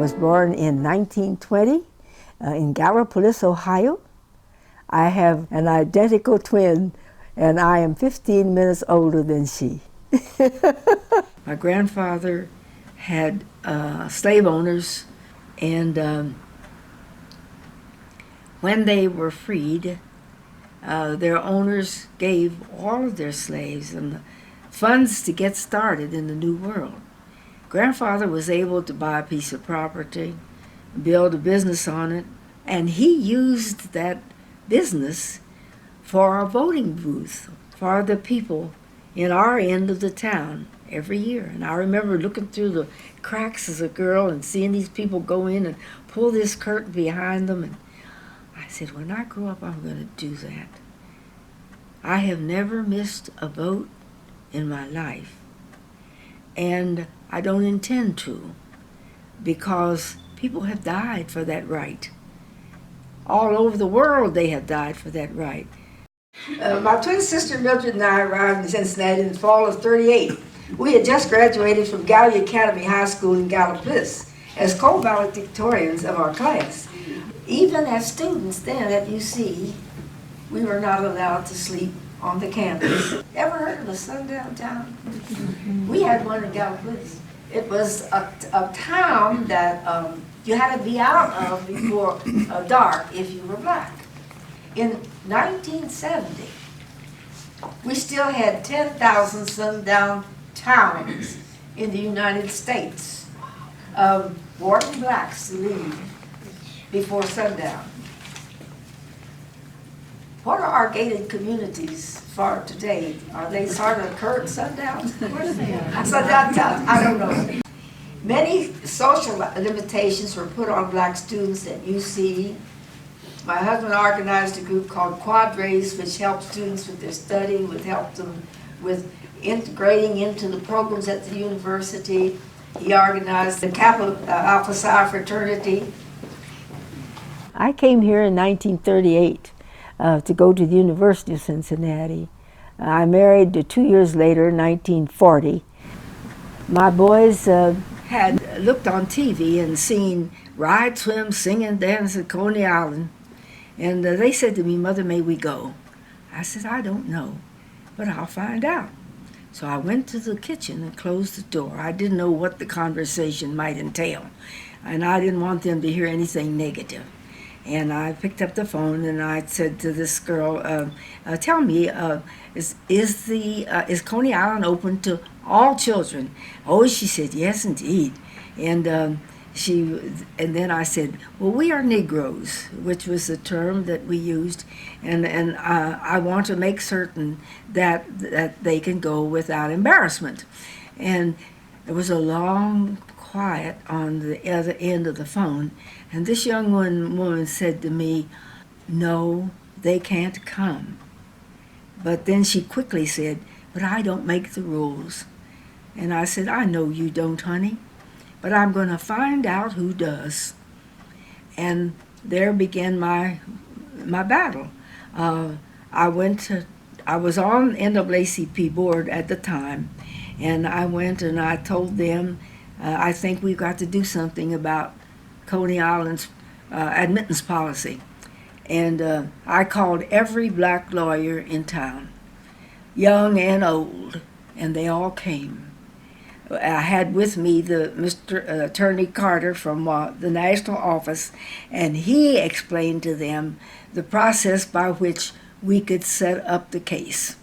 was born in 1920 in Gallipolis, Ohio. I have an identical twin, and I am 15 minutes older than she. My grandfather had slave owners, and when they were freed, their owners gave all of their slaves and the funds to get started in the New World. Grandfather was able to buy a piece of property, build a business on it, and he used that business for a voting booth for the people in our end of the town every year. And I remember looking through the cracks as a girl and seeing these people go in and pull this curtain behind them. And I said, when I grow up, I'm going to do that. I have never missed a vote in my life. And I don't intend to, because people have died for that right. All over the world they have died for that right. My twin sister Mildred and I arrived in Cincinnati in the fall of '38. We had just graduated from Gallia Academy High School in Gallipolis as co-valedictorians of our class. Even as students then at UC, we were not allowed to sleep on the campus. Ever heard of a sundown town? We had one in Gallipolis. It was a town that you had to be out of before dark if you were black. In 1970, we still had 10,000 sundown towns in the United States, warning blacks to leave before sundown. What are our gated communities for today? Are they sort of current sundowns? Sundown towns? I don't know. Many social limitations were put on black students at UC. My husband organized a group called Quadres, which helped students with their studying, which helped them with integrating into the programs at the university. He organized the Kappa Alpha Psi fraternity. I came here in 1938 to go to the University of Cincinnati. I married 2 years later, 1940. My boys had looked on TV and seen ride, swim, sing, and dance at Coney Island. And they said to me, "Mother, may we go?" I said, "I don't know, but I'll find out." So I went to the kitchen and closed the door. I didn't know what the conversation might entail, and I didn't want them to hear anything negative. And I picked up the phone and I said to this girl, "Tell me, is Coney Island open to all children?" "Oh," she said, "yes, indeed." And then I said, "Well, we are Negroes," which was the term that we used, and I want to make certain that they can go without embarrassment. And there was a long quiet on the other end of the phone, and this young woman said to me, "No, they can't come." But then she quickly said, "But I don't make the rules." And I said, "I know you don't, honey, but I'm going to find out who does." And there began my battle. I was on NAACP board at the time, and I went and I told them, I think we've got to do something about Coney Island's admittance policy. And I called every black lawyer in town, young and old, and they all came. I had with me the Mr. Attorney Carter from the national office, and he explained to them the process by which we could set up the case.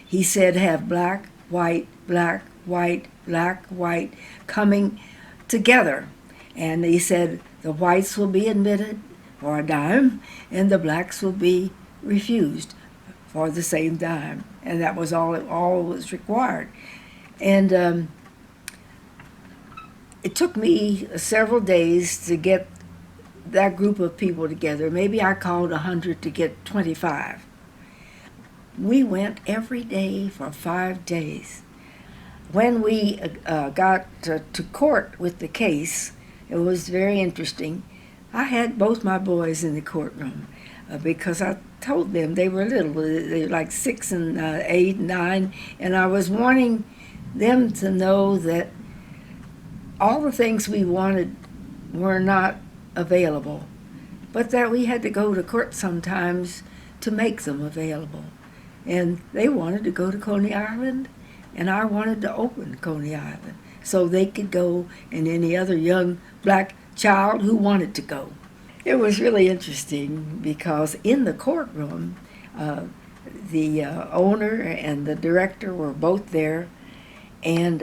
He said, have black, white, black, white, black, white coming together. And he said the whites will be admitted for a dime, and the blacks will be refused for the same dime. And that was all was required. And it took me several days to get that group of people together. Maybe I called 100 to get 25. We went every day for 5 days. When we got to court with the case, it was very interesting. I had both my boys in the courtroom because I told them they were little, they were like 6 and 8 and 9, and I was wanting them to know that all the things we wanted were not available, but that we had to go to court sometimes to make them available. And they wanted to go to Coney Island, and I wanted to open Coney Island so they could go, and any other young black child who wanted to go. It was really interesting because in the courtroom, the owner and the director were both there, and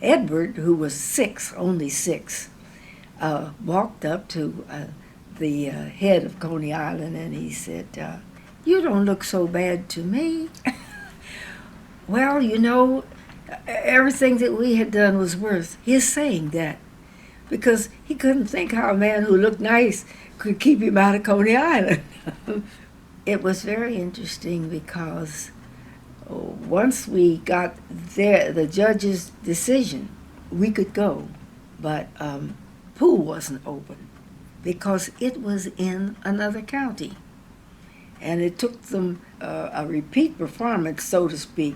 Edward, who was only six, walked up to the head of Coney Island, and he said, "You don't look so bad to me." Well, you know, everything that we had done was worth his saying that, because he couldn't think how a man who looked nice could keep him out of Coney Island. It was very interesting because once we got the judge's decision, we could go, but pool wasn't open because it was in another county. And it took them a repeat performance, so to speak,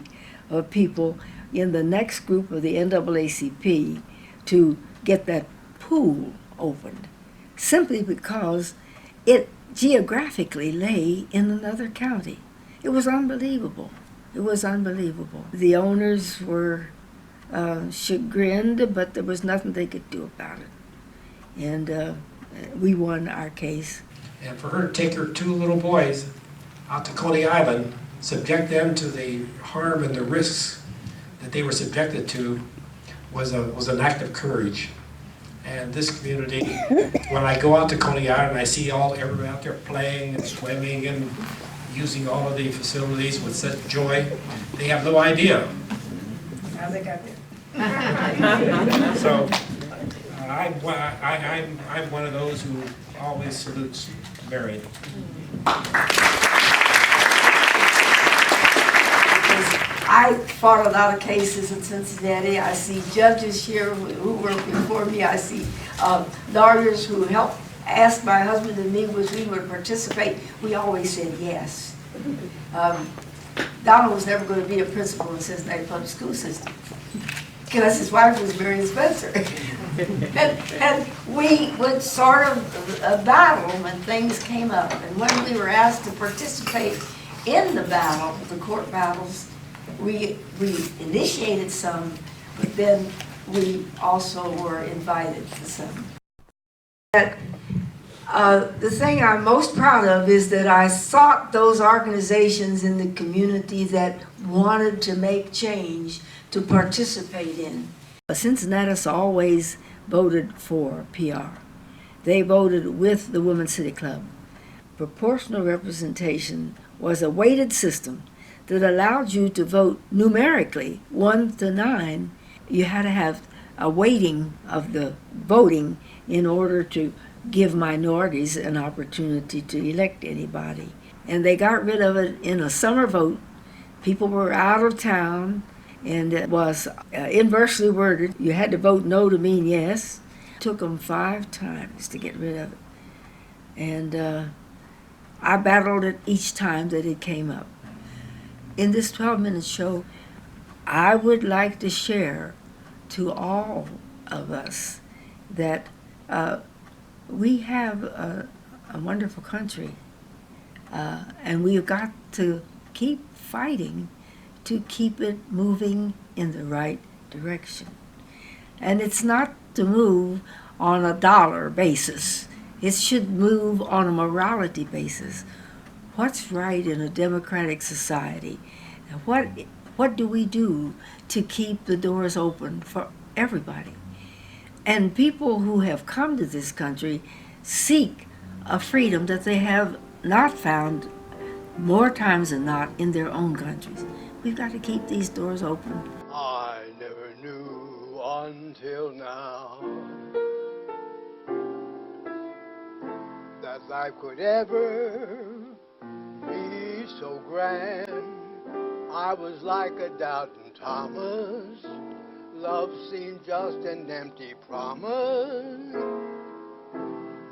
of people in the next group of the NAACP to get that pool opened, simply because it geographically lay in another county. It was unbelievable. It was unbelievable. The owners were chagrined, but there was nothing they could do about it. And we won our case. And for her to take her two little boys out to Coney Island, subject them to the harm and the risks that they were subjected to, was an act of courage. And this community, when I go out to Coney Island, I see everyone out there playing and swimming and using all of the facilities with such joy. They have no idea how they got there. So I'm one of those who always salutes Marian. I fought a lot of cases in Cincinnati. I see judges here who were before me. I see lawyers who helped ask my husband and me if we would participate. We always said yes. Donald was never going to be a principal in the Cincinnati public school system because his wife was Marian Spencer. and we would sort of battle when things came up. And when we were asked to participate in the battle, the court battles, we initiated some, but then we also were invited to some. The thing I'm most proud of is that I sought those organizations in the community that wanted to make change to participate in. Cincinnatus always voted for PR. They voted with the Women's City Club. Proportional representation was a weighted system that allowed you to vote numerically, 1 to 9. You had to have a weighting of the voting in order to give minorities an opportunity to elect anybody. And they got rid of it in a summer vote. People were out of town, and it was inversely worded. You had to vote no to mean yes. It took them 5 times to get rid of it. And I battled it each time that it came up. In this 12-minute show, I would like to share to all of us that we have a wonderful country, and we've got to keep fighting to keep it moving in the right direction. And it's not to move on a dollar basis. It should move on a morality basis. What's right in a democratic society? And what do we do to keep the doors open for everybody? And people who have come to this country seek a freedom that they have not found more times than not in their own countries. We've got to keep these doors open. I never knew until now that life could ever be so grand. I was like a doubting Thomas. Love seemed just an empty promise.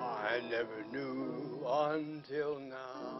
I never knew until now.